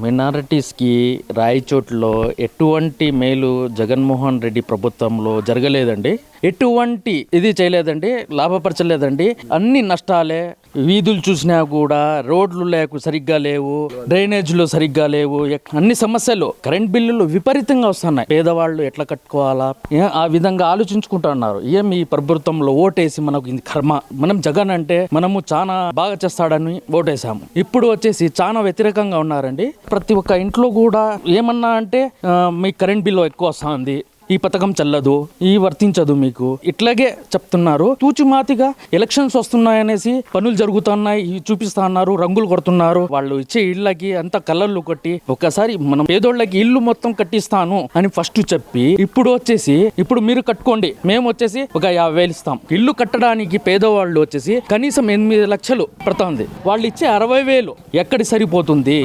మైనారిటీస్కి రాయచోట్లో ఎటువంటి మేలు జగన్మోహన్ రెడ్డి ప్రభుత్వంలో జరగలేదండి. ఎటువంటి ఇది చేయలేదండి, లాభపరచలేదండి. అన్ని నష్టాలే. వీధులు చూసినా కూడా రోడ్లు సరిగ్గా లేవు, డ్రైనేజీలు సరిగ్గా లేవు, అన్ని సమస్యలు. కరెంట్ బిల్లులు విపరీతంగా వస్తున్నాయి. పేదవాళ్ళు ఎట్లా కట్టుకోవాలా ఆ విధంగా ఆలోచించుకుంటున్నారు. ఈ ప్రభుత్వంలో ఓటేసి మనకు ఇది కర్మ. మనం జగన్ అంటే మనము చాలా బాగా చేస్తాడని ఓటేసాము. ఇప్పుడు వచ్చేసి చాలా వ్యతిరేకంగా ఉన్నారండి. ప్రతి ఒక్క ఇంట్లో కూడా ఏమన్నా అంటే మీ కరెంట్ బిల్లు ఎక్కువ వస్తుంది, ఈ పథకం చెల్లదు, ఈ వర్తించదు మీకు, ఇట్లాగే చెప్తున్నారు. తూచిమాతిగా ఎలక్షన్స్ వస్తున్నాయనేసి పనులు జరుగుతున్నాయి చూపిస్తా ఉన్నారు, రంగులు కొడుతున్నారు. వాళ్ళు ఇచ్చే ఇళ్ళకి అంతా కలర్లు కొట్టి ఒకసారి మనం పేదోళ్ళకి ఇల్లు మొత్తం కట్టిస్తాను అని ఫస్ట్ చెప్పి ఇప్పుడు మీరు కట్టుకోండి, మేము వచ్చేసి ఒక 50,000 ఇస్తాం. ఇల్లు కట్టడానికి పేదవాళ్ళు వచ్చేసి కనీసం 8 లక్షలు పడుతుంది. వాళ్ళు ఇచ్చే 60,000 ఎక్కడి సరిపోతుంది?